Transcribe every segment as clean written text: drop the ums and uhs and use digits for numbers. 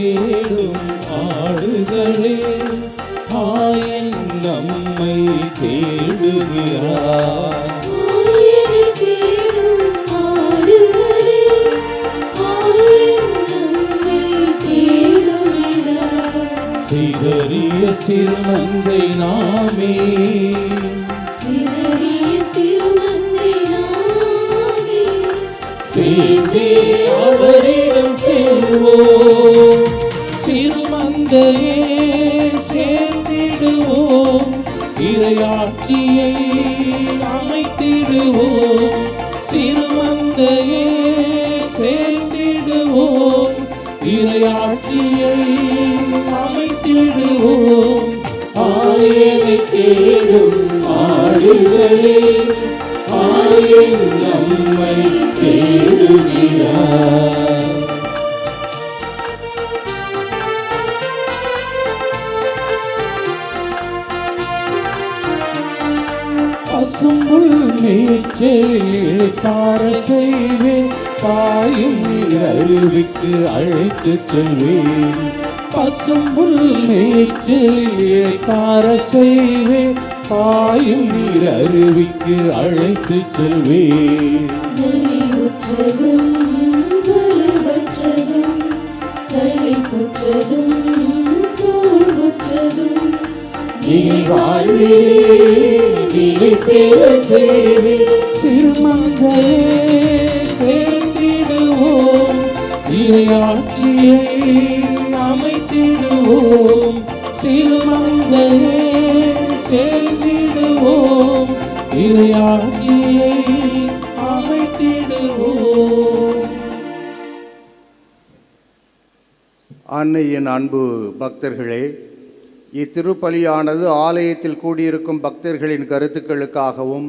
தேடும் ஆடுகளே, ஆயன் நம்மை தேடுகிறார். சிதறிய சிறுமந்தை நாமே, சேர்ந்தே அவரிடம் செல்வோம். சிறுமந்தையே சேர்ந்திடுவோம், இறையாட்சியை அமைத்திடுவோம். சிறுமந்தையே சேர்ந்திடுவோம், இறையாட்சியை அமைத்திடுவோம். ஆயனை தேடும் ஆடுகளே, ஆயன் நம்மை தேடுகிறார். பசும்புல் மேய்ச்சலில் இளைப்பாற செய்வேன், பாயும் நீர் அருவிக்கு அழைத்து செல்வேன். பசும்புல் மேய்ச்சலில் இளைப்பாற செய்வேன், பாயும் நீர் அருவிக்கு அழைத்து செல்வேன். சிறுமந்தையே சேர்ந்திடுவோம், இறையாட்சியை அமைத்திடுவோம். சிறுமந்தையே சேர்ந்திடுவோம், இறையாட்சியை அமைத்திடுவோம். அன்னையின் அன்பு பக்தர்களே, இத்திருப்பலியானது ஆலயத்தில் கூடியிருக்கும் பக்தர்களின் கருத்துக்களுக்காகவும்,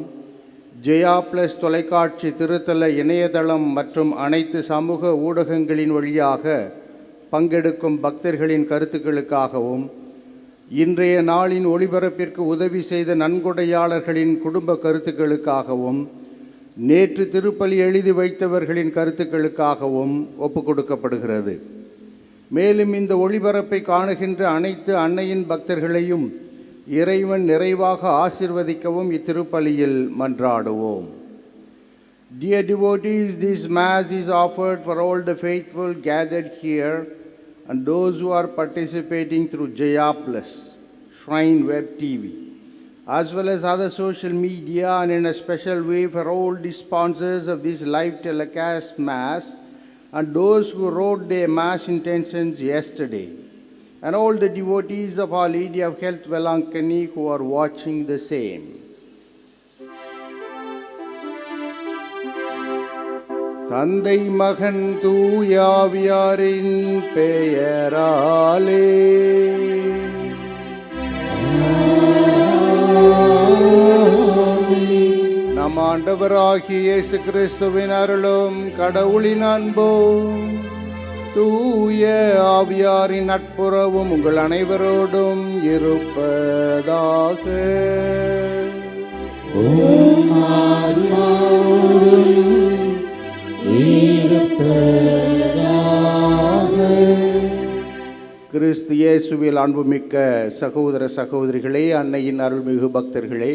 ஜெயா பிளஸ் தொலைக்காட்சி திருத்தல இணையதளம் மற்றும் அனைத்து சமூக ஊடகங்களின் வழியாக பங்கெடுக்கும் பக்தர்களின் கருத்துக்களுக்காகவும், இன்றைய நாளின் ஒளிபரப்பிற்கு உதவி செய்த நன்கொடையாளர்களின் குடும்ப கருத்துக்களுக்காகவும், நேற்று திருப்பலி எழுதி வைத்தவர்களின் கருத்துக்களுக்காகவும் ஒப்புக்கொடுக்கப்படுகிறது. மேலும் இந்த ஒளிபரப்பை காணுகின்ற அனைத்து அன்னையின் பக்தர்களையும் இறைவன் நிறைவாக ஆசீர்வதிக்கவும் இத்திருப்பலியில் மன்றாடுவோம். Dear devotees, this Mass is offered for all the faithful gathered here and those who are participating through Jaya Plus, Shrine Web TV, as well as other social media, and in a special way for all the sponsors of this live telecast Mass and those who wrote their Mass intentions yesterday, and all the devotees of Our Lady of Health Velankani who are watching the same. தந்தை மகன் தூயாவியாரின் பெயராலே நம் ஆண்டவராகிய இயேசு கிறிஸ்துவின் அருளும் கடவுளின் அன்பும் தூய ஆவியாரின் நட்புறவும் உங்கள் அனைவரோடும் இருப்பதாக. கிறிஸ்து இயேசுவில் அன்புமிக்க சகோதர சகோதரிகளே, அன்னையின் அருள்மிகு பக்தர்களே,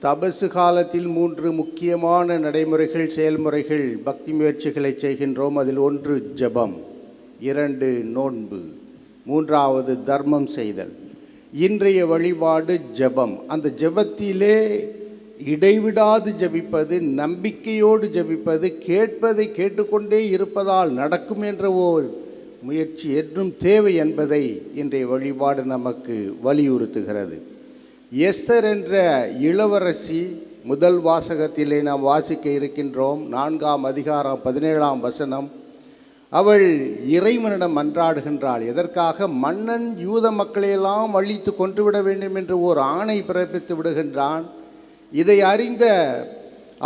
தபசு காலத்தில் 3 முக்கியமான நடைமுறைகள், செயல்முறைகள், பக்தி முயற்சிகளை செய்கின்றோம். அதில் 1 ஜெபம், 2 நோன்பு, 3வது தர்மம் செய்தல். இன்றைய வழிபாடு ஜெபம். அந்த ஜெபத்திலே இடைவிடாது ஜெபிப்பது, நம்பிக்கையோடு ஜெபிப்பது, கேட்பதை கேட்டுக்கொண்டே இருப்பதால் நடக்கும் என்ற ஓர் முயற்சி என்றும் தேவை என்பதை இன்றைய வழிபாடு நமக்கு வலியுறுத்துகிறது. எஸ்தர் என்ற இளவரசி முதல் வாசகத்திலே நாம் வாசிக்க இருக்கின்றோம். 4ஆம் அதிகாரம் 17ஆம் வசனம். அவள் இறைவனிடம் மன்றாடுகின்றாள். எதற்காக? மன்னன் யூத மக்களையெல்லாம் அழித்து கொன்றுவிட வேண்டும் என்று ஓர் ஆணை பிறப்பித்து விடுகின்றான். இதை அறிந்த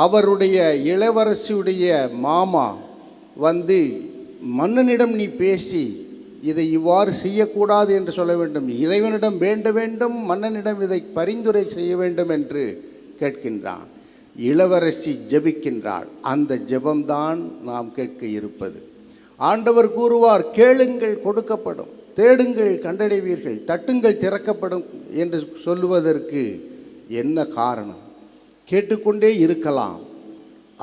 அவருடைய இளவரசியுடைய மாமா வந்து, மன்னனிடம் நீ பேசி இதை இவ்வாறு செய்யக்கூடாது என்று சொல்ல வேண்டும், இறைவனிடம் வேண்ட வேண்டும், மன்னனிடம் இதை பரிந்துரை செய்ய வேண்டும் என்று கேட்கின்றான். இளவரசி ஜெபிக்கின்றாள். அந்த ஜெபம்தான் நாம் கேட்க இருப்பது. ஆண்டவர் கூறுவார், கேளுங்கள் கொடுக்கப்படும், தேடுங்கள் கண்டடைவீர்கள், தட்டுங்கள் திறக்கப்படும் என்று சொல்லுவதற்கு என்ன காரணம்? கேட்டுக்கொண்டே இருக்கலாம்,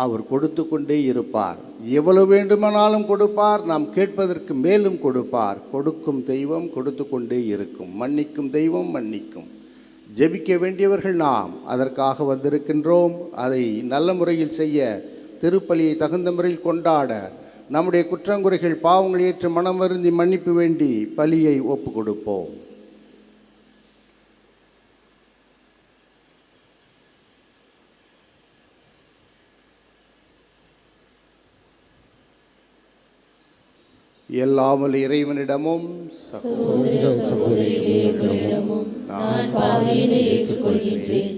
அவர் கொடுத்து கொண்டே இருப்பார். எவ்வளவு வேண்டுமானாலும் கொடுப்பார், நாம் கேட்பதற்கு மேலும் கொடுப்பார். கொடுக்கும் தெய்வம் கொடுத்து கொண்டே இருக்கும், மன்னிக்கும் தெய்வம் மன்னிக்கும். ஜெபிக்க வேண்டியவர்கள் நாம், அதற்காக வந்திருக்கின்றோம். அதை நல்ல முறையில் செய்ய, திருப்பலியை தகுந்த முறையில் கொண்டாட, நம்முடைய குற்றங்குறைகள் பாவங்களை ஏற்று மனம் வருந்தி மன்னிப்பு வேண்டி பலியை ஒப்பு கொடுப்போம். எல்லாமல் இறைவனிடமும் சகோதரிகளிடமும் நான் பாவியினை ஏற்றுக்கொள்கின்றேன்.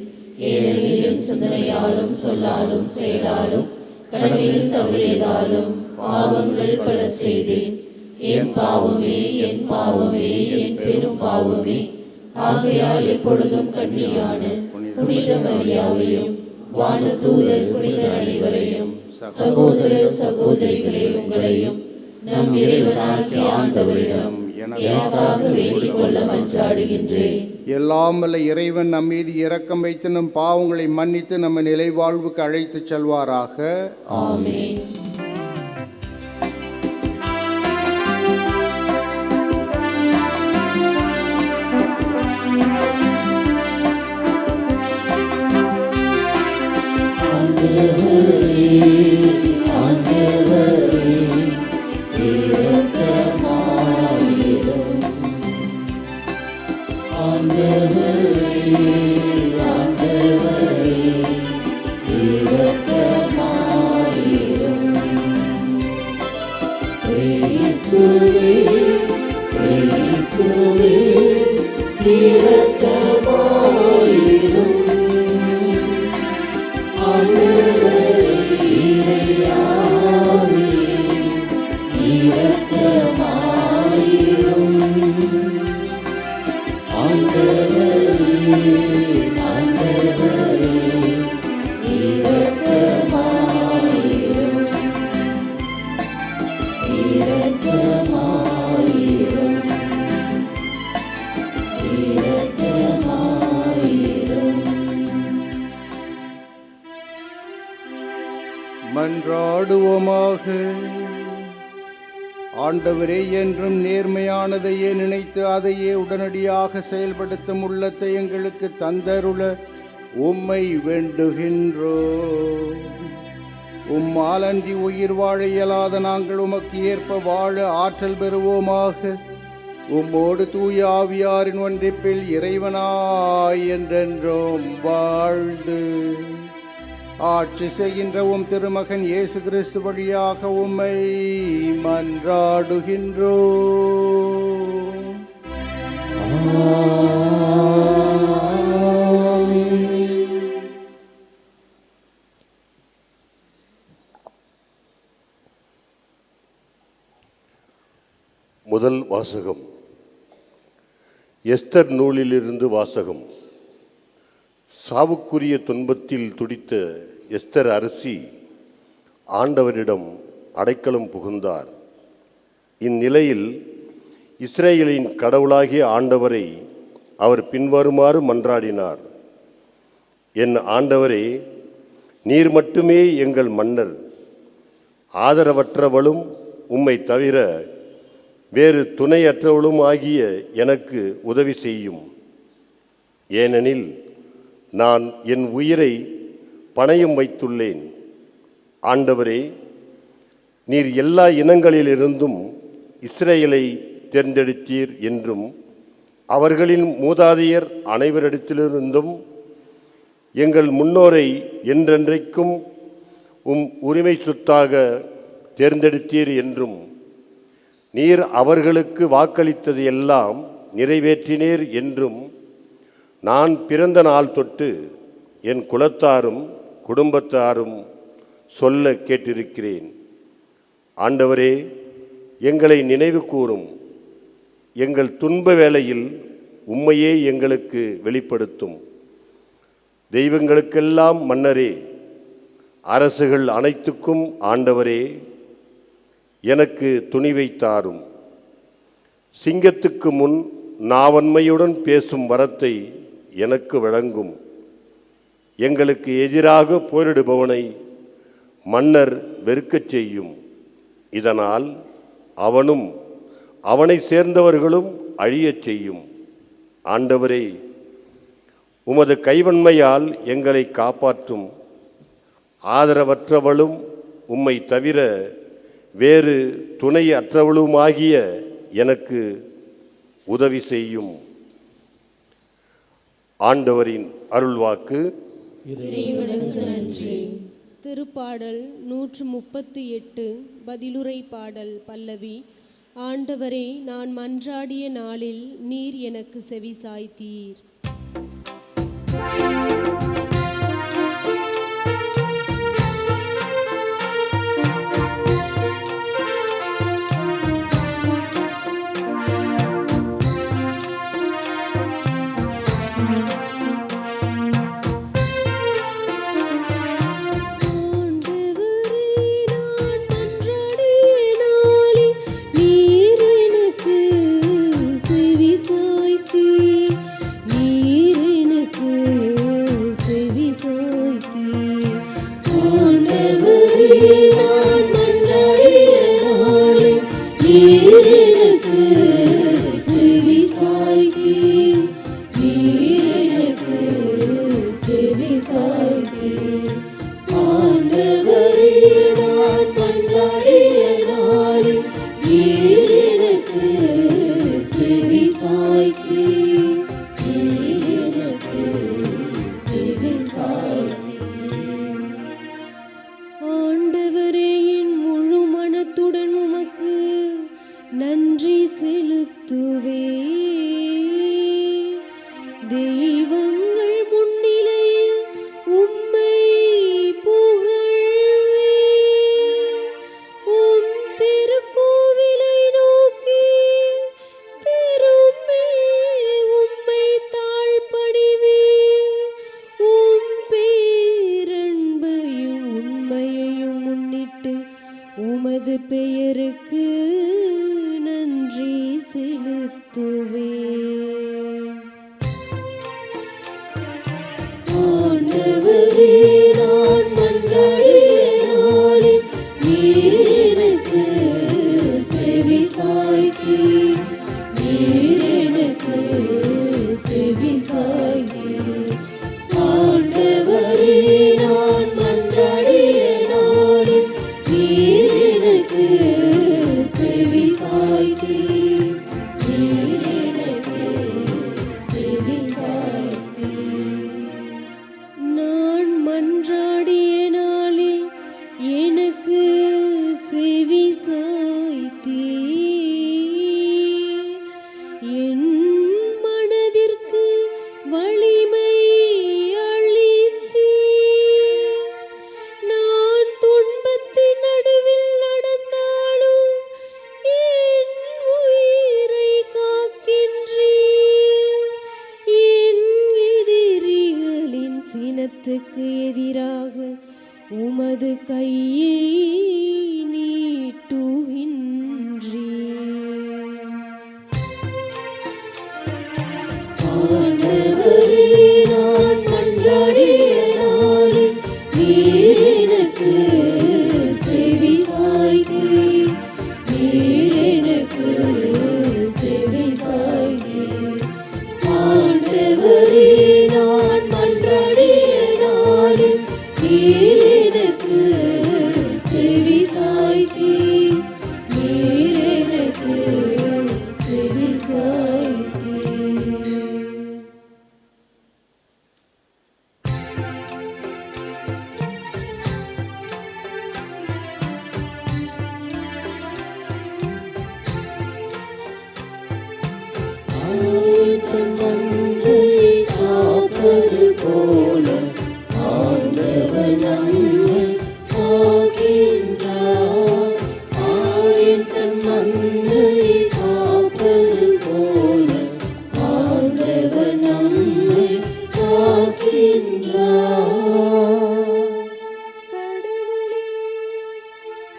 ஏனெனில் என் சிந்தனையாலும் சொல்லாலும் செயலாலும் கடமையில் தவறியதாலும் பாவங்கள் பல செய்தேன். என் பாவமே, என் பாவமே, என் பெரும் பாவமே. ஆகையால் எப்பொழுதும் கன்னியான புனித மரியாவையும் வானதூதர் புனிதர் அனைவரையும், சகோதர சகோதரிகளே உங்களையும் நம் இறைவனாகிய ஆண்டவரிடம் எனக்காக வேண்டிக் கொள்ள மன்றாடுகின்றேன். எல்லாம் வல்ல இறைவன் நம் மீது இரக்கம் வைத்து நம் பாவங்களை மன்னித்து நம்ம நிலை வாழ்வுக்கு அழைத்து செல்வாராக. ஆமென். மன்றாடுவோமாக. ஆண்டவரே, என்றும் நேர்மையானதையே நினைத்து அதையே உடனடியாக செயல்படுத்தும் உள்ளத்தை எங்களுக்கு தந்தருள உம்மை வேண்டுகின்றோம். உம்மால் அன்றி உயிர் வாழ இயலாத நாங்கள் உமக்கு ஏற்ப வாழ ஆற்றல் பெறுவோமாக. உம்மோடு தூய ஆவியாரின் ஒன்றிப்பில் இறைவனாய் என்றென்றும் வாழ்ந்து ஆட்சி செய்கின்ற உம் திருமகன் இயேசு கிறிஸ்து வழியாக உம்மை மன்றாடுகின்றோம். முதல் வாசகம். எஸ்தர் நூலிலிருந்து வாசகம். சாவுக்குரிய துன்பத்தில் துடித்த எஸ்தர் அரசி ஆண்டவரிடம் அடைக்கலம் புகுந்தார். இந்நிலையில் இஸ்ரேலின் கடவுளாகிய ஆண்டவரை அவர் பின்வருமாறு மன்றாடினார். என் ஆண்டவரே, நீர் மட்டுமே எங்கள் மன்னர். ஆதரவற்றவளும் உம்மை தவிர வேறு துணையற்றவளும் ஆகிய எனக்கு உதவி செய்யும். ஏனெனில் நான் என் உயிரை பணயம் வைத்துள்ளேன். ஆண்டவரே, நீர் எல்லா இனங்களிலிருந்தும் இஸ்ரேலை தேர்ந்தெடுத்தீர் என்றும் அவர்களின் மூதாதையர் அனைவரிடத்திலிருந்தும் எங்கள் முன்னோரை என்றென்றைக்கும் உரிமை சொத்தாக தேர்ந்தெடுத்தீர் என்றும் நீர் அவர்களுக்கு வாக்களித்தது எல்லாம் நிறைவேற்றினீர் என்றும் நான் பிறந்த நாள் தொட்டு என் குலத்தாரும் குடும்பத்தாரும் சொல்ல கேட்டிருக்கிறேன். ஆண்டவரே, எங்களை நினைவு கூரும். எங்கள் துன்ப வேளையில் உம்மையே எங்களுக்கு வெளிப்படுத்தும். தெய்வங்களுக்கெல்லாம் மன்னரே, அரசுகள் அனைத்துக்கும் ஆண்டவரே, எனக்கு துணிவை தாரும். சிங்கத்துக்கு முன் நாவன்மையுடன் பேசும் வரத்தை எனக்கு வழங்கும். எங்களுக்கு எதிராக போரிடுபவனை மன்னர் வெறுக்கச் செய்யும். இதனால் அவனும் அவனை சேர்ந்தவர்களும் அழியச் செய்யும். ஆண்டவரே, உமது கைவன்மையால் எங்களை காப்பாற்றும். ஆதரவற்றவளும் உம்மை தவிர வேறு துணை அற்றவளுமாகிய எனக்கு உதவி செய்யும். ஆண்டவரின் அருள்வாக்கு. இறைவனுக்கு நன்றி. திருப்பாடல் 138 பதிலுரை பாடல் பல்லவி. ஆண்டவரே, நான் மன்றாடிய நாளில் நீர் எனக்கு செவி சாய்த்தீர்.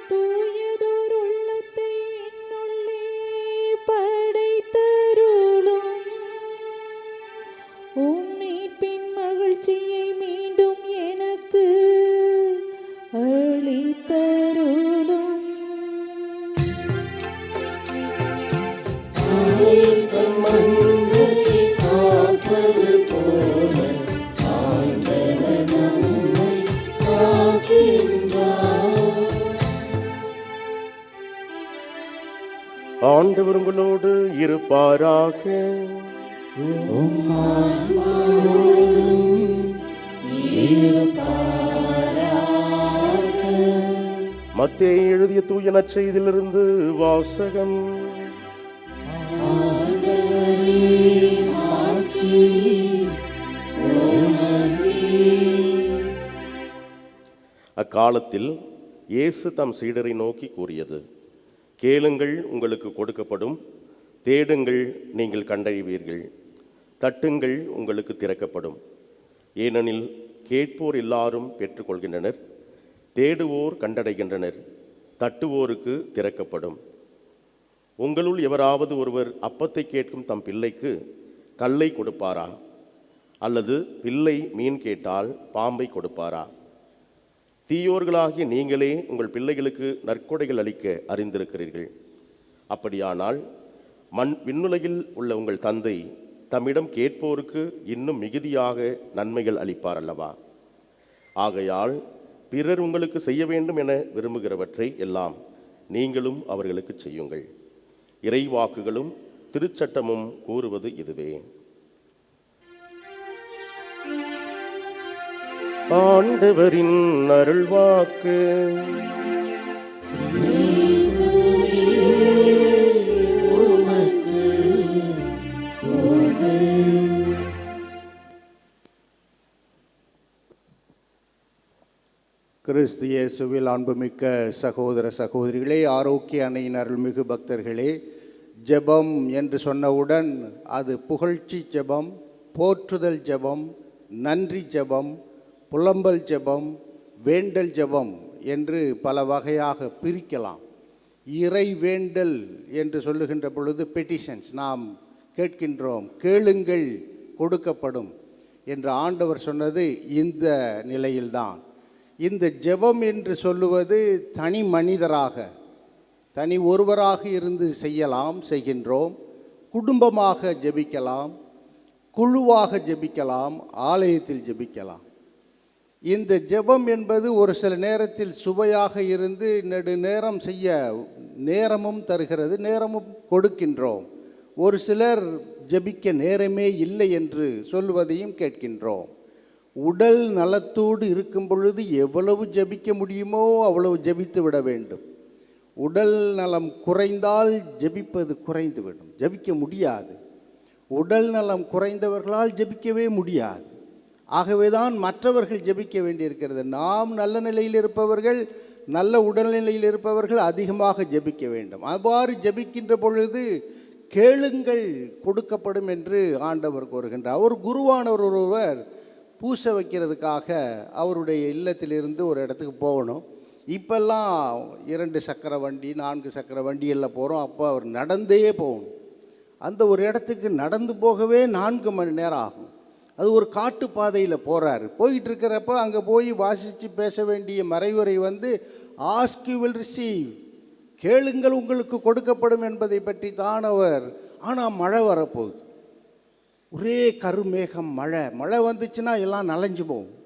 தூயதோர் உள்ளம் ஆண்டவர் உங்களோடு இருப்பாராக. மத்தேயு எழுதிய தூய நற்செய்தியிலிருந்து வாசகம். அக்காலத்தில் இயேசு தம் சீடரை நோக்கி கூறியது, கேளுங்கள் உங்களுக்கு கொடுக்கப்படும், தேடுங்கள் நீங்கள் கண்டறிவீர்கள், தட்டுங்கள் உங்களுக்கு திறக்கப்படும். ஏனெனில் கேட்போர் எல்லாரும் பெற்றுக்கொள்கின்றனர், தேடுவோர் கண்டடைகின்றனர், தட்டுவோருக்கு திறக்கப்படும். உங்களுள் எவராவது ஒருவர் அப்பத்தை கேட்கும் தம் பிள்ளைக்கு கல்லை கொடுப்பாரா? அல்லது பிள்ளை மீன் கேட்டால் பாம்பை கொடுப்பாரா? தீயோர்களாகிய நீங்களே உங்கள் பிள்ளைகளுக்கு நற்கொடைகள் அளிக்க அறிந்திருக்கிறீர்கள். அப்படியானால் விண்ணுலகில் உள்ள உங்கள் தந்தை தம்மிடம் கேட்போருக்கு இன்னும் மிகுதியாக நன்மைகள் அளிப்பார் அல்லவா? ஆகையால் பிறர் உங்களுக்கு செய்ய வேண்டும் என விரும்புகிறவற்றை எல்லாம் நீங்களும் அவர்களுக்கு செய்யுங்கள். இறைவாக்குகளும் திருச்சட்டமும் கூறுவது இதுவே. ஆண்டவரின் அருள்வாக்கு. கிறிஸ்து இயேசுவில் அன்புமிக்க சகோதர சகோதரிகளே, ஆரோக்கிய அன்னையின் அருள்மிகு பக்தர்களே, ஜெபம் என்று சொன்னவுடன் அது புகழ்ச்சி ஜெபம், போற்றுதல் ஜெபம், நன்றி ஜெபம், புலம்பல் ஜெபம், வேண்டல் ஜெபம் என்று பல வகையாக பிரிக்கலாம். இறை வேண்டல் என்று சொல்லுகின்ற பொழுது பெட்டிஷன்ஸ், நாம் கேட்கின்றோம், கேளுங்கள் கொடுக்கப்படும் என்று ஆண்டவர் சொன்னது இந்த நிலையில்தான். இந்த ஜெபம் என்று சொல்லுவது தனி மனிதராக, தனி ஒருவராக இருந்து செய்கின்றோம். குடும்பமாக ஜெபிக்கலாம், குழுவாக ஜெபிக்கலாம், ஆலயத்தில் ஜெபிக்கலாம். இந்த ஜெபம் என்பது ஒரு சில நேரத்தில் சுவையாக இருந்து நெடுநேரம் செய்ய நேரமும் தருகிறது, நேரமும் கொடுக்கின்றோம். ஒரு சிலர் ஜெபிக்க நேரமே இல்லை என்று சொல்வதையும் கேட்கின்றோம். உடல் நலத்தோடு இருக்கும் பொழுது எவ்வளவு ஜெபிக்க முடியுமோ அவ்வளவு ஜெபித்து விட வேண்டும். உடல் நலம் குறைந்தால் ஜெபிப்பது குறைந்துவிடும், ஜெபிக்க முடியாது. உடல் நலம் குறைந்தவர்களால் ஜெபிக்கவே முடியாது. ஆகவேதான் மற்றவர்கள் ஜெபிக்க வேண்டியிருக்கிறது. நாம் நல்ல நிலையில் இருப்பவர்கள், நல்ல உடல்நிலையில் இருப்பவர்கள் அதிகமாக ஜெபிக்க வேண்டும். அவ்வாறு ஜெபிக்கின்ற பொழுது கேளுங்கள் கொடுக்கப்படும் என்று ஆண்டவர் கூறுகின்றார். ஒரு குருவானவர் ஒருவர் பூசை வைக்கிறதுக்காக அவருடைய இல்லத்திலிருந்து ஒரு இடத்துக்கு போகணும். இப்போல்லாம் 2 சக்கர வண்டி 4 சக்கர வண்டியில் போகிறோம். அப்போ அவர் நடந்தே போகணும். அந்த ஒரு இடத்துக்கு நடந்து போகவே 4 மணி நேரம் ஆகும். அது ஒரு காட்டு பாதையில் போகிறாரு. போயிட்டு இருக்கிறப்ப அங்கே போய் வாசித்து பேச வேண்டிய மறைவுரை ஆஸ்க் யூ வில் ரிசீவ், கேளுங்கள் உங்களுக்கு கொடுக்கப்படும் என்பதை பற்றி தான் அவர். ஆனால் மழை வரப்போகுது, ஒரே கருமேகம், மழை வந்துச்சுன்னா எல்லாம் நனைஞ்சு போகும்.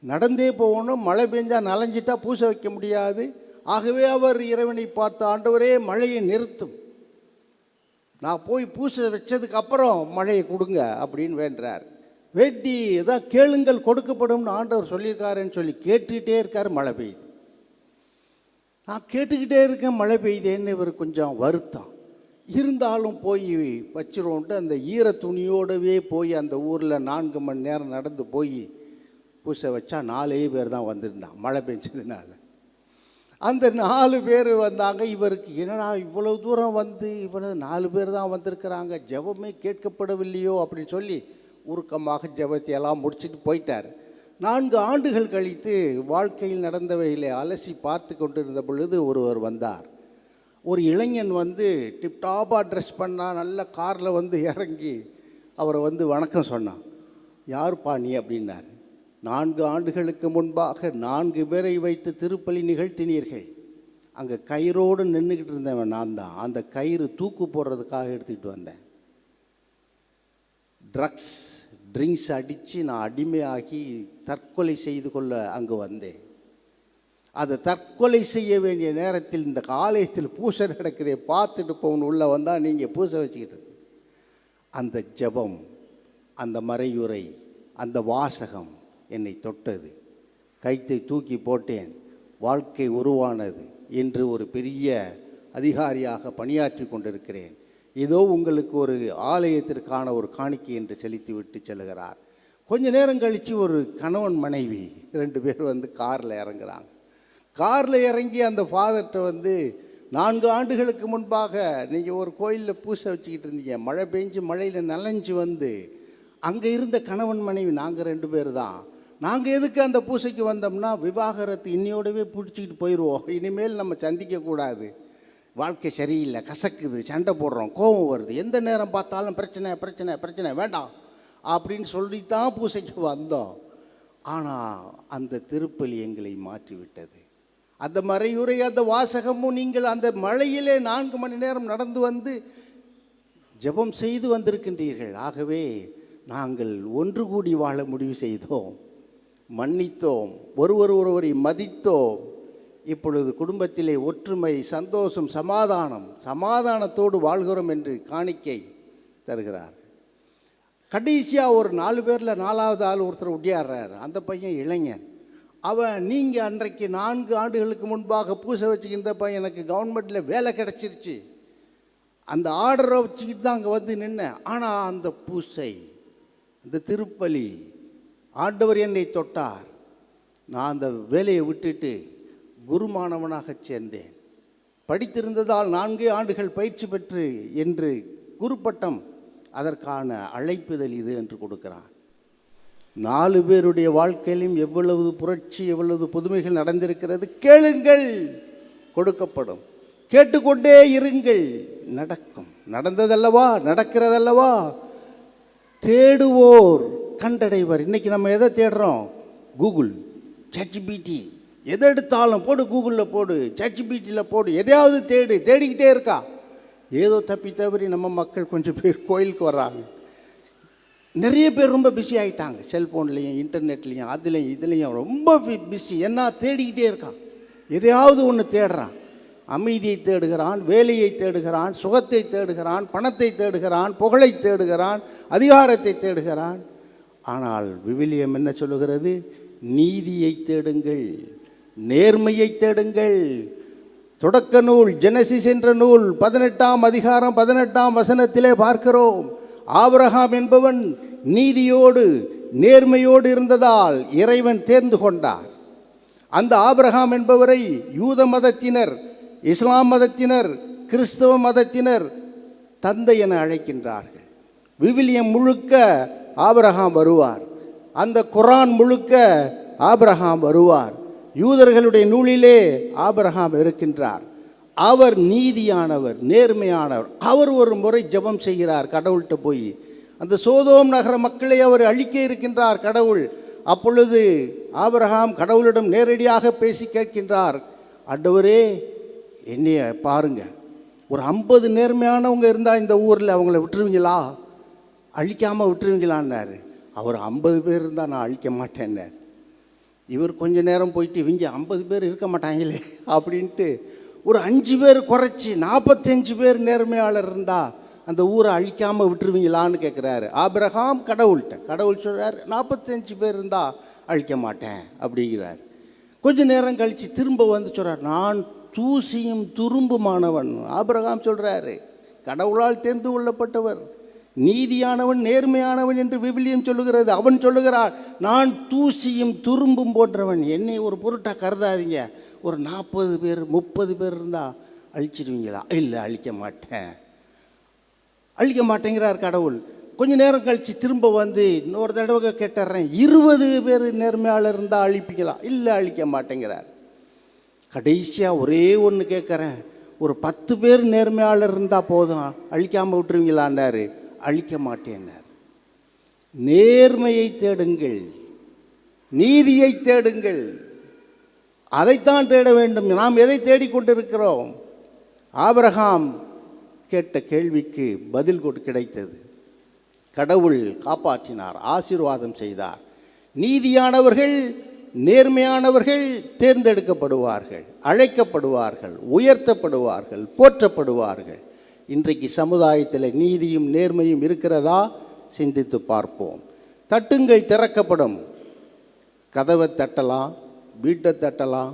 நடந்தே போகணும், மழை பெஞ்சால் நனைஞ்சிட்டா பூசை வைக்க முடியாது. ஆகவே அவர் இறைவனை பார்த்து, ஆண்டவரே மழையை நிறுத்தும், நான் போய் பூசை வச்சதுக்கப்புறம் மழையை கொடுங்க அப்படின்னு வேண்டுறார். வேண்டி ஏதாவது கேளுங்கள் கொடுக்கப்படும்னு ஆண்டவர் சொல்லியிருக்காருன்னு சொல்லி கேட்டுக்கிட்டே இருக்கார். மழை பெய்யுது. நான் கேட்டுக்கிட்டே இருக்கேன், மழை பெய்யுதேன்னு இவர் கொஞ்சம் வருத்தம். இருந்தாலும் போய் வச்சிருவோன்ட்டு அந்த ஈர துணியோடவே போய் அந்த ஊரில் 4 மணி நேரம் நடந்து போய் பூசை வச்சா 4 பேர் தான் வந்திருந்தான். மழை பெஞ்சதுனால அந்த 4 பேர் வந்தாங்க. இவருக்கு என்னடா இவ்வளவு தூரம் இவ்வளவு 4 பேர் தான் வந்திருக்கிறாங்க, ஜெபமே கேட்கப்படவில்லையோ அப்படின்னு சொல்லி உருக்கமாக ஜெபத்தையெல்லாம் முடிச்சுட்டு போயிட்டார். 4 ஆண்டுகள் கழித்து வாழ்க்கையில் நடந்தவைகளை அலசி பார்த்து கொண்டிருந்த பொழுது ஒருவர் வந்தார். ஒரு இளைஞன் டிப்டாப்பாக ட்ரெஸ் பண்ணால் நல்ல காரில் இறங்கி அவரை வணக்கம் சொன்னான். யாருப்பா நீ அப்படின்னார். 4 ஆண்டுகளுக்கு முன்பாக 4 பேரை வைத்து திருப்பலி நிகழ்த்தினீர்கள். அங்கே கயிறோடு நின்றுக்கிட்டு இருந்தவன் நான் தான். அந்த கயிறு தூக்கு போடுறதுக்காக எடுத்துக்கிட்டு வந்தேன். ட்ரிங்க்ஸ் அடித்து நான் அடிமையாகி தற்கொலை செய்து கொள்ள அங்கே வந்தேன். அதை தற்கொலை செய்ய வேண்டிய நேரத்தில் இந்த ஆலயத்தில் பூசை நடக்குதே பார்த்துட்டு போகணும் உள்ளே வந்தால் நீங்கள் பூசை வச்சுக்கிட்டு அந்த ஜெபம், அந்த மறையுரை, அந்த வாசகம் என்னை தொட்டது. கைத்தை தூக்கி போட்டேன், வாழ்க்கை உருவானது என்று ஒரு பெரிய அதிகாரியாக பணியாற்றி கொண்டிருக்கிறேன். ஏதோ உங்களுக்கு ஒரு ஆலயத்திற்கான ஒரு காணிக்கை என்று செலுத்தி விட்டு செல்கிறார். கொஞ்ச நேரம் கழித்து ஒரு கணவன் மனைவி 2 பேர் வந்து காரில் இறங்குறாங்க. காரில் இறங்கி அந்த ஃபாதர்கிட்ட 4 ஆண்டுகளுக்கு முன்பாக நீங்கள் ஒரு கோயிலில் பூசை வச்சுக்கிட்டு இருந்தீங்க, மழை பெஞ்சு மழையில் நனைஞ்சு அங்கே இருந்த கணவன் மனைவி நாங்கள் 2 பேர் தான். நாங்கள் எதுக்கு அந்த பூசைக்கு வந்தோம்னா, விவாகரத்து இன்னையோடவே பிடிச்சிக்கிட்டு போயிடுவோம், இனிமேல் நம்ம சந்திக்கக்கூடாது, வாழ்க்கை சரியில்லை, கசக்குது, சண்டை போடுறோம், கோபம் வருது, எந்த நேரம் பார்த்தாலும் பிரச்சனை பிரச்சனை பிரச்சனை, வேண்டாம் அப்படின்னு சொல்லித்தான் பூசைக்கு வந்தோம். ஆனால் அந்த திருப்பலி எங்களை மாற்றிவிட்டது. அந்த மறையுறை, அந்த வாசகமும் நீங்கள் அந்த மழையிலே 4 மணி நேரம் நடந்து ஜெபம் செய்து வந்திருக்கின்றீர்கள். ஆகவே நாங்கள் ஒன்று கூடி வாழ முடிவு செய்தோம், மன்னித்தோம், ஒருவரை மதித்தோம். இப்பொழுது குடும்பத்திலே ஒற்றுமை, சந்தோஷம், சமாதானத்தோடு வாழ்கிறோம் என்று காணிக்கை தருகிறார். கடைசியாக ஒரு 4 பேரில் 4வது ஆள் ஒருத்தர் ஒட்டியாடுறார். அந்த பையன் இளைஞன். அவன் நீங்கள் அன்றைக்கு 4 ஆண்டுகளுக்கு முன்பாக பூசை வச்சுக்கின்ற பையன், எனக்கு கவர்மெண்ட்டில் வேலை கிடச்சிருச்சு, அந்த ஆர்டரை வச்சுக்கிட்டு தான் அங்கே நின்னேன். ஆனால் அந்த பூசை, அந்த திருப்பலி, ஆண்டவர் என்னை தொட்டார். நான் அந்த வேலையை விட்டுட்டு குருமானவனாக சேர்ந்தேன். படித்திருந்ததால் 4 ஆண்டுகள் பயிற்சி பெற்று என்று குருப்பட்டம், அதற்கான அழைப்புதல் இது என்று கொடுக்கிறான். 4 பேருடைய வாழ்க்கையிலும் எவ்வளவு புரட்சி, எவ்வளவு புதுமைகள் நடந்திருக்கிறது. கேளுங்கள், கொடுக்கப்படும், கேட்டுக்கொண்டே இருங்கள், நடக்கும். நடந்ததல்லவா, நடக்கிறதல்லவா. தேடுவோர் கண்டடைவர். இன்றைக்கி நம்ம எதை தேடுறோம்? கூகுள், ChatGPT, எதை எடுத்தாலும் போடு, கூகுளில் போடு, ChatGPTயில் போடு, எதையாவது தேடிக்கிட்டே இருக்கா. ஏதோ தப்பி தவறி நம்ம மக்கள் கொஞ்சம் பேர் கோயிலுக்கு வர்றாங்க. நிறைய பேர் ரொம்ப பிஸி ஆகிட்டாங்க, செல்ஃபோன்லேயும் இன்டர்நெட்லேயும் அதுலேயும் இதுலேயும் ரொம்ப பிஸி. என்ன தேடிக்கிட்டே இருக்கான், எதையாவது ஒன்று தேடுறான். அமைதியை தேடுகிறான், வேலையை தேடுகிறான், சுகத்தை தேடுகிறான், பணத்தை தேடுகிறான், புகழை தேடுகிறான், அதிகாரத்தை தேடுகிறான். ஆனால் விவிலியம் என்ன சொல்லுகிறது? நீதியை தேடுங்கள், நேர்மையை தேடுங்கள். தொடக்க நூல் ஜெனசிஸ் என்ற நூல் 18ஆம் அதிகாரம் 18ஆம் வசனத்திலே பார்க்கிறோம். ஆபிரகாம் என்பவன் நீதியோடு நேர்மையோடு இருந்ததால் இறைவன் தேர்ந்து கொண்டார். அந்த ஆபிரகாம் என்பவரை யூத மதத்தினர், இஸ்லாம் மதத்தினர், கிறிஸ்தவ மதத்தினர் தந்தை என அழைக்கின்றார்கள். விவிலியம் முழுக்க ஆபிரகாம் வருவார், அந்த குரான் முழுக்க ஆபிரகாம் வருவார். யூதர்களுடைய நூலிலே ஆபிரகாம் இருக்கின்றார். அவர் நீதியானவர், நேர்மையானவர். அவர் ஒரு முறை ஜெபம் செய்கிறார் கடவுள்கிட்ட போய். அந்த சோதோம் நகர மக்களை அவர் அழிக்க இருக்கின்றார் கடவுள். அப்பொழுது ஆபிரகாம் கடவுளிடம் நேரடியாக பேசி கேட்கின்றார், ஆண்டவரே என்னைய பாருங்க, ஒரு 50 நேர்மையானவங்க இருந்தால் இந்த ஊரில் அவங்கள விட்டுருவீங்களா, அழிக்காமல் விட்டுருவீங்களான்னாரு. அவர் 50 பேர் இருந்தால் நான் அழிக்க மாட்டேன்னார். இவர் கொஞ்ச நேரம் போயிட்டு இவங்க 50 பேர் இருக்க மாட்டாங்களே அப்படின்ட்டு ஒரு 5 பேர் குறைச்சி 45 பேர் நேர்மையாளர் இருந்தால் அந்த ஊரை அழிக்காமல் விட்டுருவீங்களான்னு கேட்குறாரு ஆபிரகாம் கடவுள்கிட்ட. கடவுள் சொல்கிறார் 45 பேர் இருந்தால் அழிக்க மாட்டேன் அப்படிங்கிறார். கொஞ்ச நேரம் கழித்து திரும்ப சொல்கிறார், நான் தூசியும் துரும்புமானவன். ஆபிரகாம் சொல்கிறாரு, கடவுளால் தேர்ந்து கொள்ளப்பட்டவர், நீதியானவன், நேர்மையானவன் என்று விவிலியம் சொல்லுகிறது. அவன் சொல்லுகிறான், நான் தூசியும் துரும்பும் போன்றவன், என்னை ஒரு பொருட்டாக கருதாதீங்க. ஒரு 40 பேர் 30 பேர் இருந்தால் அழிச்சிடுவீங்களா? இல்லை, அழிக்க மாட்டேங்கிறார் கடவுள். கொஞ்ச நேரம் கழித்து திரும்ப இன்னொரு தடவை கேட்டுறேன், 20 பேர் நேர்மையாளர் இருந்தால் அழிப்பீங்களா? இல்லை, அழிக்க மாட்டேங்கிறார். கடைசியாக ஒரே ஒன்று கேட்குறேன், ஒரு 10 பேர் நேர்மையாளர் இருந்தால் போதும், அழிக்காமல் விட்டுருவீங்களான்னாரு. அழிக்க மாட்டேன்னார். நேர்மையை தேடுங்கள், நீதியை தேடுங்கள், அதைத்தான் தேட வேண்டும். நாம் எதை தேடிக்கொண்டிருக்கிறோம்? ஆபிரகாம் கேட்ட கேள்விக்கு பதில் கிடைத்தது. கடவுள் காப்பாற்றினார், ஆசீர்வாதம் செய்தார். நீதியானவர்கள், நேர்மையானவர்கள் தேர்ந்தெடுக்கப்படுவார்கள், அழைக்கப்படுவார்கள், உயர்த்தப்படுவார்கள், போற்றப்படுவார்கள். இன்றைக்கு சமுதாயத்தில் நீதியும் நேர்மையும் இருக்கிறதா? சிந்தித்து பார்ப்போம். தட்டுங்கள், திறக்கப்படும். கதவை தட்டலாம், வீட்டை தட்டலாம்,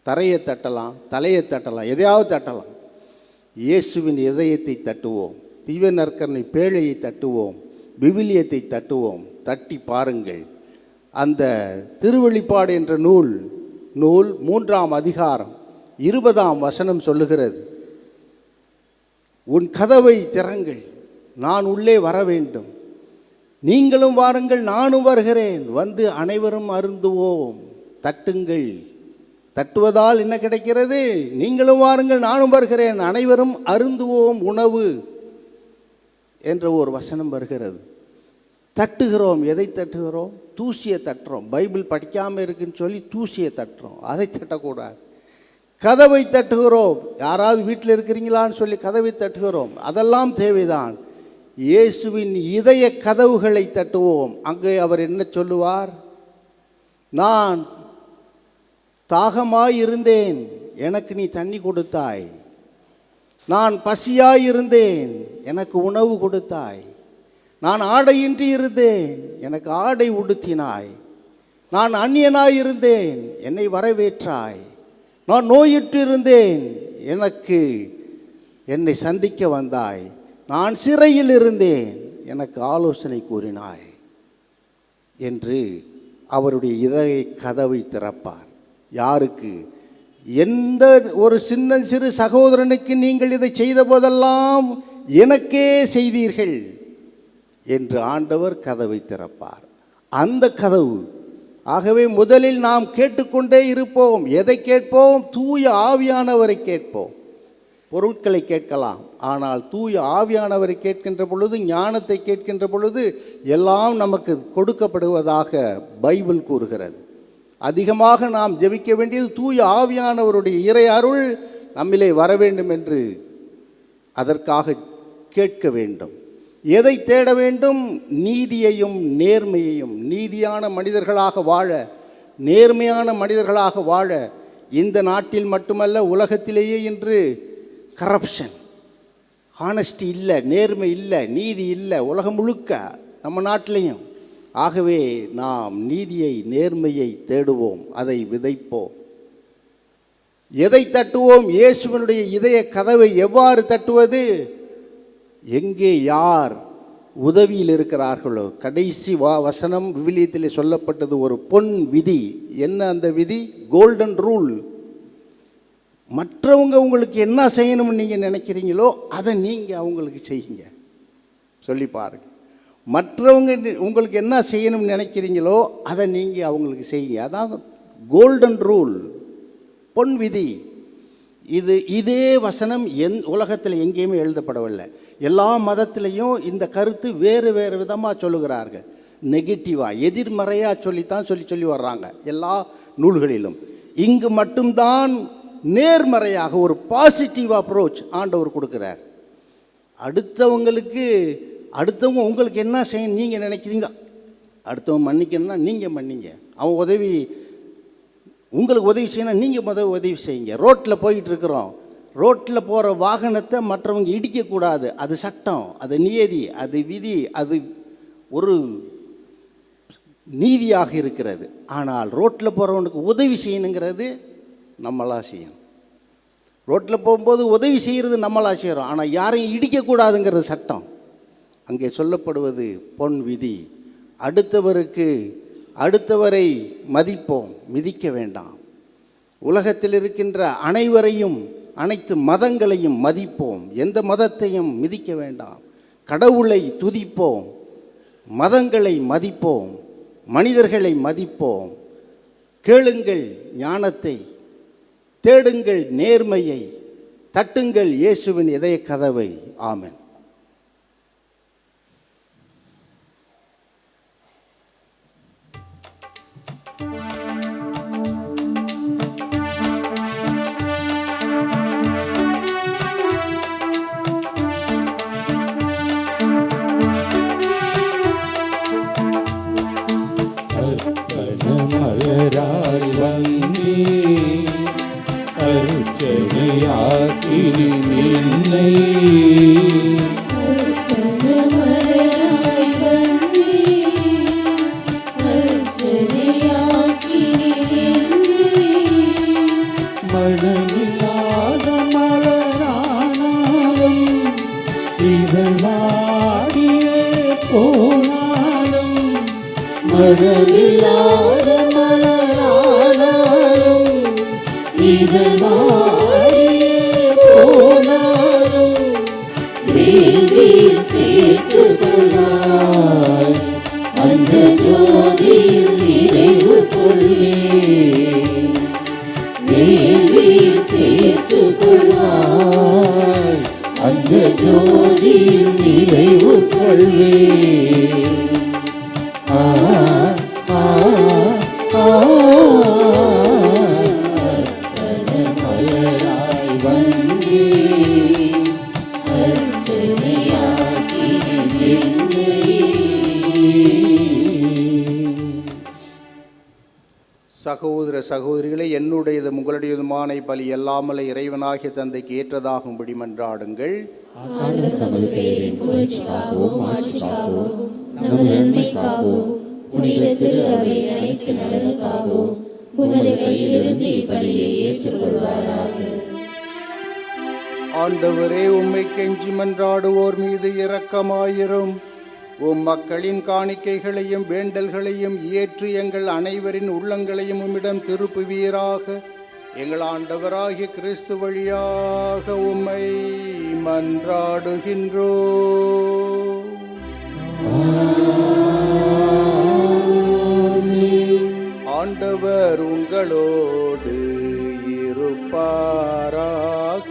தரையை தட்டலாம், தலையை தட்டலாம், எதையாவது தட்டலாம். இயேசுவின் இதயத்தை தட்டுவோம், தீவ நற்கரணை பேழையை தட்டுவோம், விவிலியத்தை தட்டுவோம். தட்டி பாருங்கள். அந்த திருவெளிப்பாடு என்ற நூல் 3ஆம் அதிகாரம் 20ஆம் வசனம் சொல்லுகிறது, உன் கதவை திறங்கள், நான் உள்ளே வர வேண்டும், நீங்களும் வாருங்கள், நானும் வருகிறேன், வந்து அனைவரும் அருந்துவோம். தட்டுங்கள். தட்டுவதால் என்ன கிடைக்கிறது? நீங்களும் வாருங்கள், நானும் வருகிறேன், அனைவரும் அருந்துவோம் உணவு என்ற ஒரு வசனம் வருகிறது. தட்டுகிறோம். எதை தட்டுகிறோம்? தூசியை தட்டுறோம். பைபிள் படிக்காமல் இருக்குன்னு சொல்லி தூசியை தட்டுறோம். அதை தட்டக்கூடாது. கதவை தட்டுகிறோம். யாராவது வீட்டில் இருக்கிறீங்களான்னு சொல்லி கதவை தட்டுகிறோம். அதெல்லாம் தேவைதான். இயேசுவின் இதய கதவுகளை தட்டுவோம். அங்கே அவர் என்ன சொல்லுவார்? நான் தாகமாயிருந்தேன், எனக்கு நீ தண்ணி கொடுத்தாய். நான் பசியாயிருந்தேன், எனக்கு உணவு கொடுத்தாய். நான் ஆடையின்றி இருந்தேன், எனக்கு ஆடை உடுத்தினாய். நான் அந்நியனாயிருந்தேன், என்னை வரவேற்றாய். நான் நோயுற்று இருந்தேன், என்னை சந்திக்க வந்தாய். நான் சிறையில் இருந்தேன், எனக்கு ஆலோசனை கூறினாய் என்று அவருடைய இதய கதவை திறப்பார். யாருக்கு? எந்த ஒரு சின்ன சிறு சகோதரனுக்கு நீங்கள் இதை செய்த போதெல்லாம் எனக்கே செய்தீர்கள் என்று ஆண்டவர் கதவை திறப்பார். அந்த கதவு. ஆகவே முதலில் நாம் கேட்டுக்கொண்டே இருப்போம். எதை கேட்போம்? தூய ஆவியானவரை கேட்போம். பொருட்களை கேட்கலாம், ஆனால் தூய ஆவியானவரை கேட்கின்ற பொழுது, ஞானத்தை கேட்கின்ற பொழுது எல்லாம் நமக்கு கொடுக்கப்படுவதாக பைபிள் கூறுகிறது. அதிகமாக நாம் ஜெபிக்க வேண்டியது தூய ஆவியானவருடைய இறை அருள் நம்மிலே வர வேண்டும் என்று அதற்காக கேட்க வேண்டும். எதை தேட வேண்டும்? நீதியையும் நேர்மையையும். நீதியான மனிதர்களாக வாழ, நேர்மையான மனிதர்களாக வாழ இந்த நாட்டில் மட்டுமல்ல, உலகத்திலேயே இன்று கரப்ஷன், ஹானஸ்டி இல்லை, நேர்மை இல்லை, நீதி இல்லை, உலகம் முழுக்க நம்ம நாட்டிலையும். ஆகவே நாம் நீதியை, நேர்மையை தேடுவோம், அதை விதைப்போம். எதை தட்டுவோம்? இயேசுவினுடைய இதய கதவை எவ்வாறு தட்டுவது? எங்கே யார் உதவியில் இருக்கிறார்களோ, கடைசி வசனம் விவிலியத்தில் சொல்லப்பட்டது ஒரு பொன் விதி. என்ன அந்த விதி? Golden rule. மற்றவங்க உங்களுக்கு என்ன செய்யணும்னு நீங்கள் நினைக்கிறீங்களோ அதை நீங்கள் அவங்களுக்கு செய்யுங்க. சொல்லி பாருங்க. மற்றவங்க உங்களுக்கு என்ன செய்யணும்னு நினைக்கிறீங்களோ அதை நீங்கள் அவங்களுக்கு செய்யுங்க. அதான் கோல்டன் ரூல், பொன் விதி. இதே வசனம் உலகத்தில் எங்கேயுமே எழுதப்படவில்லை. எல்லா மதத்திலையும் இந்த கருத்து வேறு வேறு விதமாக சொல்லுகிறார்கள். நெகட்டிவாக, எதிர்மறையாக சொல்லி வர்றாங்க எல்லா நூல்களிலும். இங்கு மட்டும்தான் நேர்மறையாக ஒரு பாசிட்டிவ் அப்ரோச் ஆண்டவர் கொடுக்குறார். அடுத்தவங்க உங்களுக்கு என்ன செய்யணும் நீங்கள் நினைக்கிறீங்க, அடுத்தவங்க மன்னிக்கணும்னா நீங்கள் மன்னிங்க. அவன் உங்களுக்கு உதவி செய்யணும், நீங்கள் உதவி செய்யுங்க. ரோட்டில் போயிட்டு இருக்கிறோம், ரோட்டில் போகிற வாகனத்தை மற்றவங்க இடிக்கக்கூடாது. அது சட்டம், அது நியதி, அது விதி, அது ஒரு நீதியாக இருக்கிறது. ஆனால் ரோட்டில் போகிறவனுக்கு உதவி செய்யணுங்கிறது நம்மளா செய்யணும். ரோட்டில் போகும்போது உதவி செய்கிறது நம்மளா செய்கிறோம், ஆனால் யாரையும் இடிக்கக்கூடாதுங்கிறது சட்டம். அங்கே சொல்லப்படுவது பொன் விதி. அடுத்தவரை மதிப்போம், மிதிக்க வேண்டாம். உலகத்தில் இருக்கின்ற அனைவரையும், அனைத்து மதங்களையும் மதிப்போம், எந்த மதத்தையும் மிதிக்க வேண்டாம். கடவுளை துதிப்போம், மதங்களை மதிப்போம், மனிதர்களை மதிப்போம். கேளுங்கள் ஞானத்தை, தேடுங்கள் நேர்மையை, தட்டுங்கள் இயேசுவின் இதய கதவை. ஆமென். அர்ப்பணமழை மனமில்லாத மலரானாலும் இதழ் வாடியே போனாலும் மனமில்லாத மலரானாலும் இதழ் வாடியே போனாலும் வேள்வியில் சேர்த்துக் கொள்வாய் அந்த ஜோதியில் நிறைவு கொள்வே வேள்வியில் சேர்த்துக் கொள்வாய் அந்த ஜோதியில் நிறைவு கொள்வே அர்ப்பண மலராய் வந்தே அர்ச்சனையாக்கினேன் என்னை. சகோதர சகோதரிகளை, என்னுடையதும் உங்களுடையதுமான பலி எல்லாமல்ல இறைவனாகிய தந்தைக்கு ஏற்றதாகும்படி மன்றாடுங்கள். ஆண்டவர் தமது பெயரின் புகழ்ச்சிக்காகவும் ஆட்சிக்காகவும் நமது நன்மைக்காகவும் புனித திரு அவை அனைத்து நலனுக்காகவும் உமது கையிலிருந்து இப்படியை ஏற்றுக்கொள்வாராக. ஆண்டவரே, உம்மை கெஞ்சி மன்றாடுவோர் மீது இரக்கமாயிரும். உம் மக்களின் காணிக்கைகளையும் வேண்டல்களையும் ஏற்று எங்கள் அனைவரின் உள்ளங்களையும் உம்மிடம் திருப்புவீராக. எங்கள் ஆண்டவராகிய கிறிஸ்து வழியாக உம்மை மன்றாடுகின்றோம். ஆண்டவர் உங்களோடு இருப்பாராக.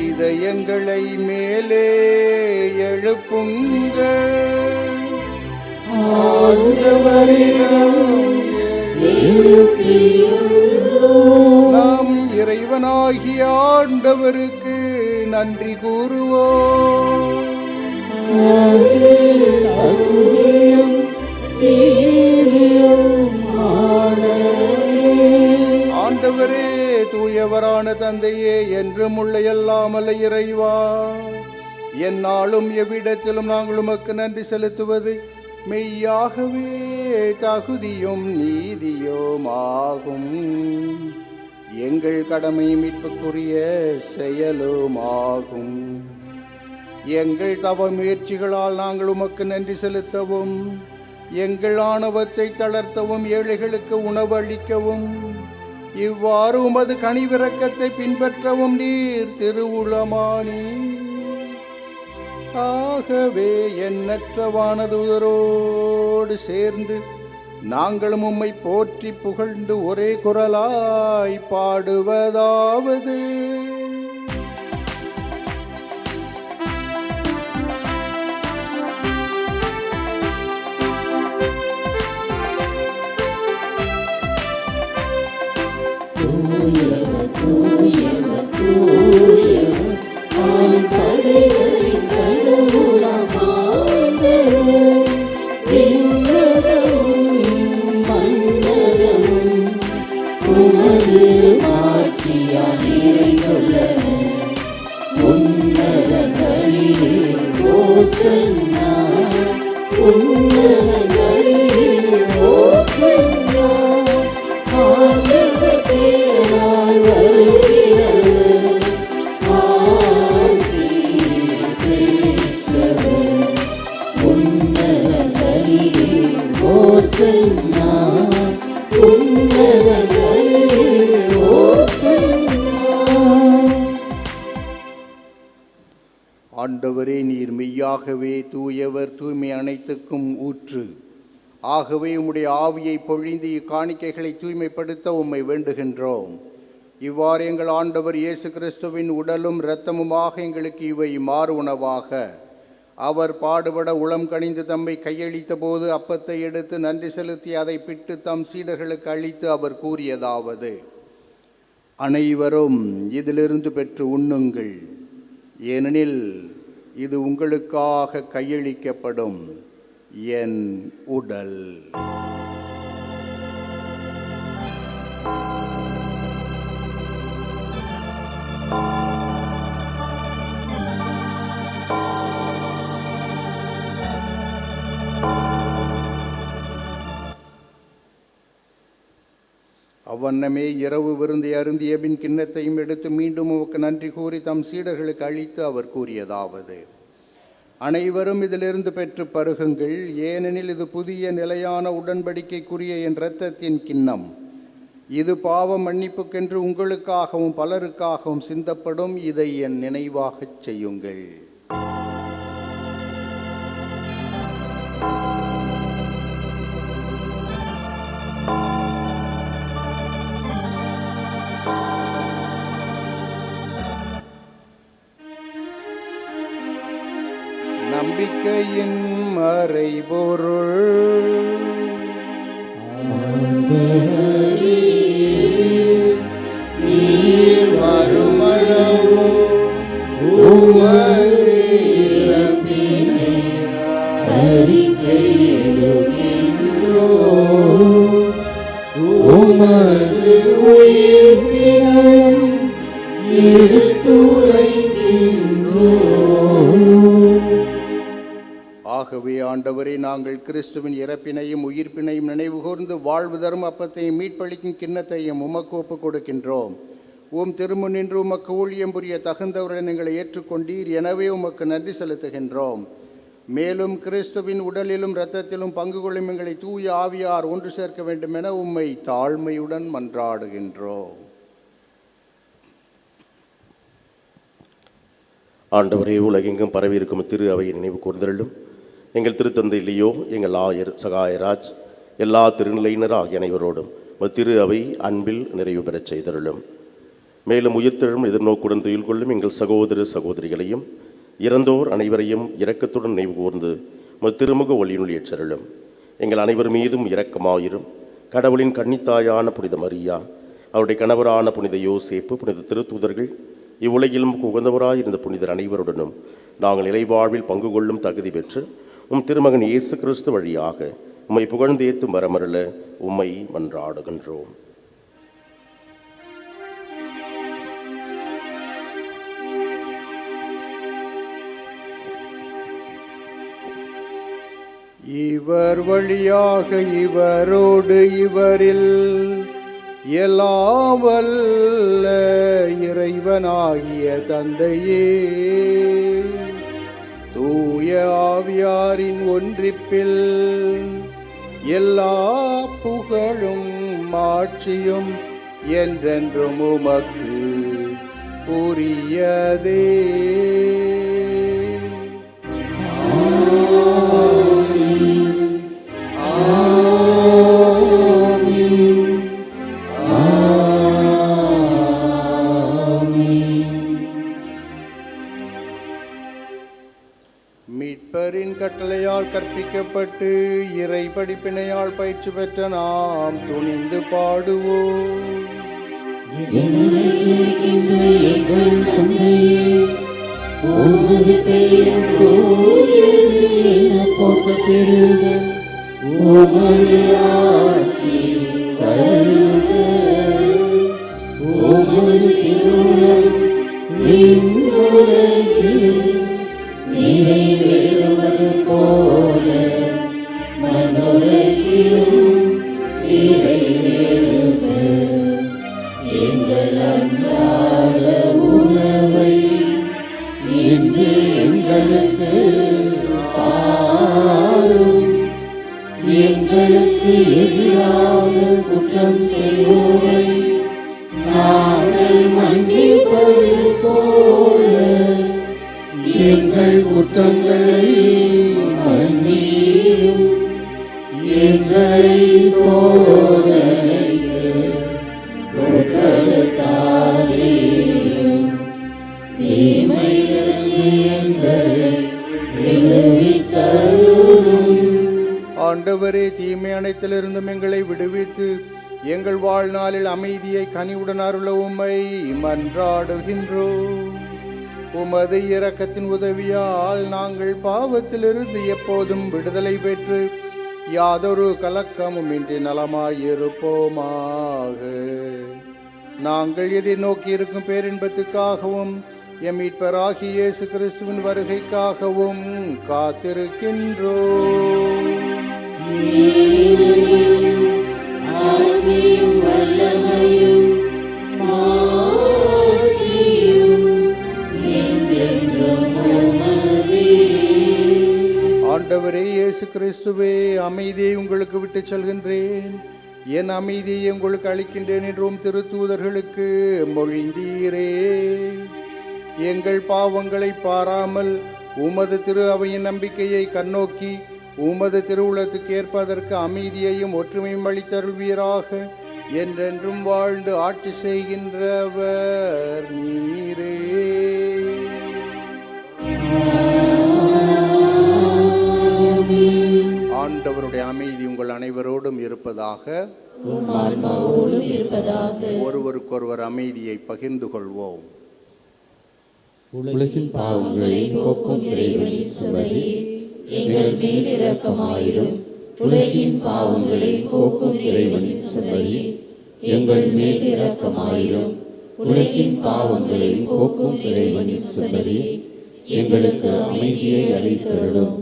இதயங்களை மேலே எழுப்புங்கள். ஆண்டவரிடம் நாம் இறைவனாகிய ஆண்டவருக்கு நன்றி கூறுவோம். ஆண்டவரே, தூயவரான தந்தையே, என்றும் உள்ள எல்லாமல்ல இறைவா, எந்நாளும் எவ்விடத்திலும் நாங்கள் உமக்கு நன்றி செலுத்துவது மெய்யாகவே தகுதியும் நீதியும் ஆகும். எங்கள் கடமை மீட்புக்குரிய செயலும் ஆகும். எங்கள் தவ முயற்சிகளால் நாங்கள் உமக்கு நன்றி செலுத்தவும், எங்கள் ஆணவத்தை தளர்த்தவும், ஏழைகளுக்கு உணவு அளிக்கவும், இவ்வாறு உமது கனிவிரக்கத்தை பின்பற்றவும் நீர் திருவுளமானி. ஆகவே எண்ணற்ற வானதூதரோடு சேர்ந்து நாங்களும் உம்மை போற்றி புகழ்ந்து ஒரே குரலாய் பாடுவதாவது: தூயவர் தூயவர் தூயவர் படைகளின் கடவுளாம் ஆண்டவர். விண்ணகமும் மண்ணகமும் உமது மாட்சியால் நிறைந்துள்ளன. உன்னதங்களிலே ஓசன்னா, உன்னதங்களிலே ஓசன்னா. ஆண்டவர் பெயரால் வருகிறவர் ஆசி பெற்றவர். உன்னதங்களிலே ஓசன்னா, உன்னதங்களிலே ஓசன்னா. ஆண்டவரே, நீர் மெய்யாகவே தூயவர், தூய்மை அனைத்துக்கும் ஊற்று. ஆகவே உம்முடைய ஆவியை பொழிந்து இக்காணிக்கைகளை தூய்மைப்படுத்த உம்மை வேண்டுகின்றோம். இவ்வாறு எங்கள் ஆண்டவர் இயேசு கிறிஸ்துவின் உடலும் இரத்தமுமாக எங்களுக்கு இவை மாறு உணவாக. அவர் பாடுபட உளம் கனிந்து தம்மை கையளித்த போது அப்பத்தை எடுத்து நன்றி செலுத்தி அதை பிட்டு தம் சீடர்களுக்கு அளித்து அவர் கூறியதாவது: அனைவரும் இதிலிருந்து பெற்று உண்ணுங்கள், ஏனெனில் இது உங்களுக்காக கையளிக்கப்படும் என் உடல். அவ்வண்ணமே இரவு விருந்தை அருந்திய பின் கிண்ணத்தையும் எடுத்து மீண்டும் உமக்கு நன்றி கூறி தம் சீடர்களுக்கு அளித்து அவர் கூறியதாவது: அனைவரும் இதிலிருந்து பெற்று பருகுங்கள், ஏனெனில் இது புதிய நிலையான உடன்படிக்கைக்குரிய என் இரத்தத்தின் கிண்ணம். இது பாவ மன்னிப்புக்கென்று உங்களுக்காகவும் பலருக்காகவும் சிந்தப்படும். இதை என் நினைவாகச் செய்யுங்கள். நம்பிக்கையின் மறைபொருள் நீர் வருமளவும் உமது இறப்பினை அறிக்கையிடுகின்றோம். உமது உயிர்ப்பினையும் எடுத்துரைக்கின்றோம். ஆகவே ஆண்டவரே, நாங்கள் கிறிஸ்துவின் இறப்பினையும் உயிர்ப்பினையும் நினைவு கூர்ந்து வாழ்வு தரும் அப்பத்தையும் மீட்பளிக்கும் கிண்ணத்தையும் உமக்கு ஒப்புக் கொடுக்கின்றோம். உம் திருமுன் நின்று உமக்கு ஊழியம் புரிய தகுந்தவருடன் எங்களை ஏற்றுக்கொண்டீர். எனவே உமக்கு நன்றி செலுத்துகின்றோம். மேலும் கிறிஸ்துவின் உடலிலும் இரத்தத்திலும் பங்கு கொள்ளும் எங்களை தூய ஆவியார் ஒன்று சேர்க்க வேண்டும் என உம்மை தாழ்மையுடன் மன்றாடுகின்றோம். ஆண்டவரே, உலகெங்கும் பரவியிருக்கும் திரு அவையை நினைவு கூர்ந்தருளும். எங்கள் திருத்தந்தை லியோ, எங்கள் ஆயர் சகாயராஜ், எல்லா திருநிலையினர் ஆகிய அனைவரோடும் திரு அவை அன்பில் நிறைவு பெறச் செய்தருளும். மேலும் உயிர்த்தெழும் எதிர்நோக்குடன் துயில் கொள்ளும் எங்கள் சகோதர சகோதரிகளையும் இறந்தோர் அனைவரையும் இரக்கத்துடன் நினைவு கூர்ந்து திருமுக ஒளியினுள் ஏற்றருளும். எங்கள் அனைவர் மீதும் இரக்கமாயிரும். கடவுளின் கன்னித்தாயான புனித மரியா, அவருடைய கணவரான புனித யோசேப்பு, புனித திருத்தூதர்கள், இவ்வுலகிலும் உகந்தவராயிருந்த புனிதர் அனைவருடனும் நாங்கள் இலைவாழ்வில் பங்கு கொள்ளும் தகுதி பெற்று உம் திருமகன் இயேசு கிறிஸ்து வழியாக உம்மை புகழ்ந்தேத்து மரமருள உம்மை மன்றாடுகின்றோம். இவர் வழியாக இவரோடு இவரில் எல்லாம் வல்ல இறைவனாகிய தந்தையே, தூய ஆவியாரின் ஒன்றிப்பில் எல்லா புகழும் மாட்சியும் என்றென்றும் உமக்கு உரியதே. மீட்பரின் கட்டளையால் கற்பிக்கப்பட்டு இறை படிப்பினையால் பயிற்சி பெற்ற நாம் துணிந்து பாடுவோம். உமது ஆட்சி வருக, உமது திருவுளம் விண்ணுலகில் நிறைவேறுவது போல மண்ணுலகிலும் நிறைவேறுக. எங்கள் அன்றாட உணவை இன்று எங்களுக்கு தாரும். எங்களுக்கு எதிராக குற்றம் செய்வோரை நாங்கள் மன்னிப்பது போல எங்கள் குற்றங்களை மன்னியும். எங்களை சோதனைக்கு உட்படுத்தாதேயும், தீமையிலிருந்து எங்களை விடுவித்தருளும். ஆண்டவரே, தீமை அனைத்திலிருந்தும் எங்களை விடுவித்து எங்கள் வாழ்நாளில் அமைதியை கனிவுடன் அருள உம்மை மன்றாடுகின்றோம். உமது இரக்கத்தின் உதவியால் நாங்கள் பாவத்திலிருந்து எப்போதும் விடுதலை பெற்று யாதொரு கலக்கமும் இன்றி நலமாயிருப்போமாக. நாங்கள் எதிர்நோக்கி இருக்கும் பேரின்பத்துக்காகவும் எம் மீட்பராகிய இயேசு கிறிஸ்துவின் வருகைக்காகவும் காத்திருக்கின்றோம். ஆட்சியும் வல்லமையும் ஆண்டவரே இயேசு கிறிஸ்துவே, அமைதியை உங்களுக்கு விட்டுச் செல்கின்றேன், என் அமைதியை உங்களுக்கு அளிக்கின்றேன் என்றும் திருத்தூதர்களுக்கு மொழிந்தீரே. எங்கள் பாவங்களை பாராமல் உமது திரு அவையின் நம்பிக்கையை கண்ணோக்கி உமது திருவுளத்துக்கு ஏற்பதற்கு அமைதியையும் ஒற்றுமையும் அளித்தருள்வீராக. என்றென்றும் வாழ்ந்து ஆட்சி செய்கின்றவர் நீரே. ஆண்டவருடைய அமைதி உங்கள் அனைவரோடும் இருப்பதாக. ஒருவருக்கொருவர் அமைதியை பகிர்ந்து கொள்வோம். உலகின் பாவங்களை போக்கும் இறைவனின் சுவரே, எங்கள் மேல் இரக்கமாயிரும். உலகின் பாவங்களை போக்கும் இறைவனின் சுவரே, எங்கள் மேல் இரக்கமாயிரும். உலகின் பாவங்களை போக்கும் இறைவனின் சுவரே, எங்களுக்கு அமைதியை அளித்தருளும்.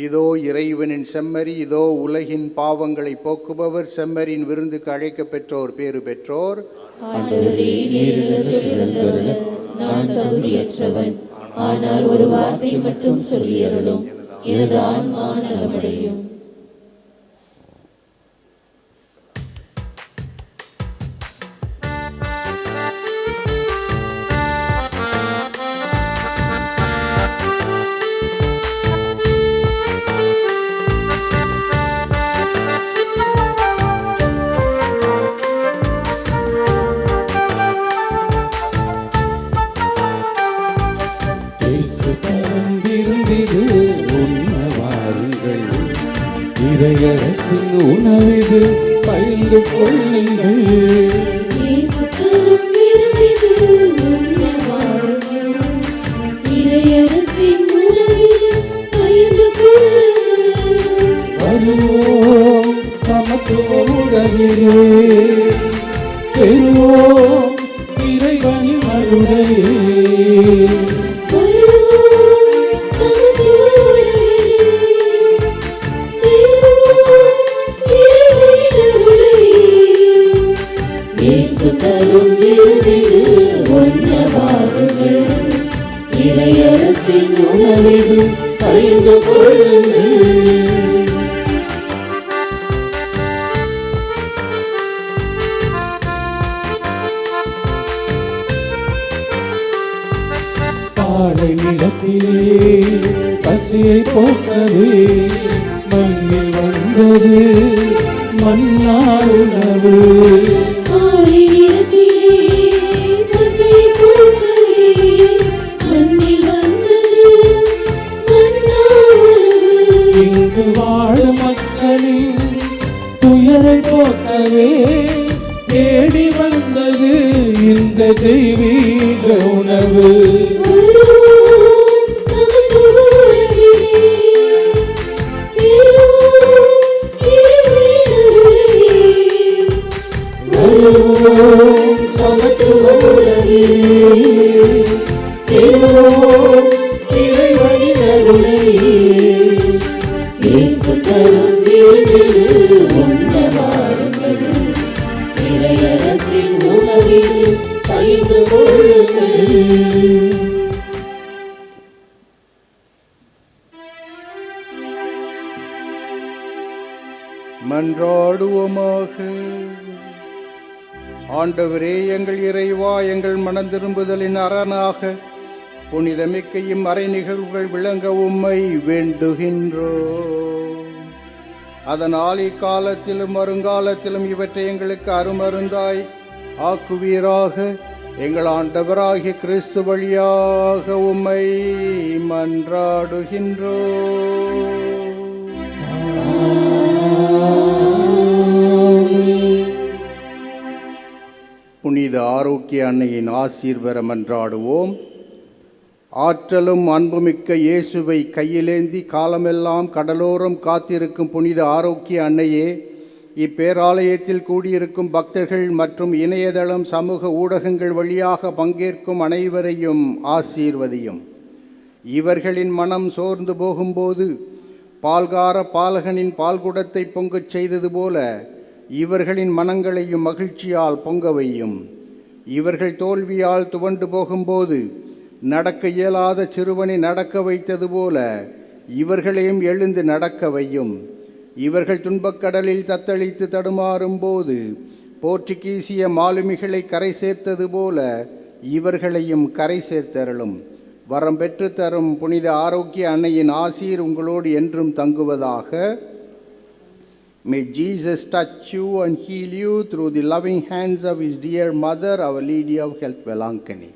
இதோ இறைவனின் செம்மறி, இதோ உலகின் பாவங்களை போக்குபவர். செம்மறியின் விருந்துக்கு அழைக்க பெற்றோர் பேறு பெற்றோர். ஆண்டவரே, நீரிடத்தில் எழுந்தருள நான் தகுதியற்றவன், ஆனால் ஒரு வார்த்தை மட்டும் சொல்லியருளும், எனது ஆன்மா நலமடையும். விருந்திது உண்ண வாருங்கள், இறையரசின் உணவிது பகிர்ந்து கொள்ளுங்கள். வருவோம் சமத்துவ உறவிலே, பெறுவோம் இறைவனின் அருளையே. இறையரசின் உணவிது பகிர்ந்து கொள்ளுங்கள். பாலை நிலத்திலே பசியை போக்கவே மண்ணில் வந்தது மன்னா உணவு. இங்கு வாழும் மக்களின் துயரை போக்கவே தேடி வந்தது இந்த தெய்வீக உணவு. இறையரசின் உணவிது பகிர்ந்து கொள்ளுங்கள். மன்றாடுவோமாக. ஆண்டவரே, எங்கள் இறைவா, எங்கள் மனம் திரும்புதலின் அரணாக புனிதமிக்கையும் அறை நிகழ்வுகள் விளங்க உம்மை வேண்டுகின்றோம். அதனால் இக்காலத்திலும் வருங்காலத்திலும் இவற்றை எங்களுக்கு அருமருந்தாய் ஆக்குவீராக. எங்கள் ஆண்டவராகிய கிறிஸ்து வழியாக உம்மை மன்றாடுகின்றோம். புனித ஆரோக்கிய அன்னையின் ஆசீர் பெற மன்றாடுவோம். ஆற்றலும் அன்புமிக்க இயேசுவை கையிலேந்தி காலமெல்லாம் கடலோரம் காத்திருக்கும் புனித ஆரோக்கிய அன்னையே, இப்பேராலயத்தில் கூடியிருக்கும் பக்தர்கள் மற்றும் இணையதளம் சமூக ஊடகங்கள் வழியாக பங்கேற்கும் அனைவரையும் ஆசீர்வதியும். இவர்களின் மனம் சோர்ந்து போகும்போது பால்கார பாலகனின் பால்குடத்தை பொங்கச் செய்தது போல இவர்களின் மனங்களையும் மகிழ்ச்சியால் பொங்க வையும். இவர்கள் தோல்வியால் துவண்டு போகும்போது நடக்க இயலாத சிறுவனை நடக்க வைத்தது போல இவர்களையும் எழுந்து நடக்க வையும். இவர்கள் துன்பக்கடலில் தத்தளித்து தடுமாறும் போது போர்ச்சுகீசிய மாலுமிகளை கரை சேர்த்தது போல இவர்களையும் கரை சேர்த்தருளும். வரம் பெற்று தரும் புனித ஆரோக்கிய அன்னையின் ஆசீர் உங்களோடு என்றும் தங்குவதாக. May Jesus touch you and heal you through the loving hands of his dear mother, Our Lady of Health, Velankani.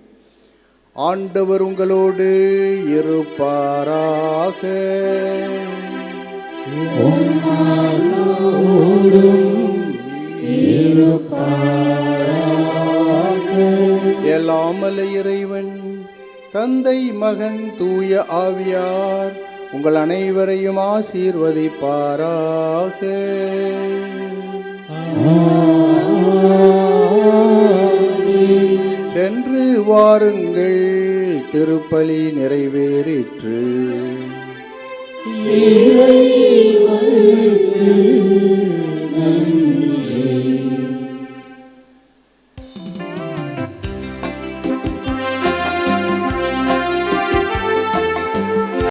ஆண்டவர் உங்களோடு இருப்பாராக. எல்லாமல்ல இறைவன் தந்தை, மகன், தூய ஆவியார் உங்கள் அனைவரையும் ஆசீர்வதிப்பாராக. சென்று வாருங்கள், திருப்பலி நிறைவேறிற்று.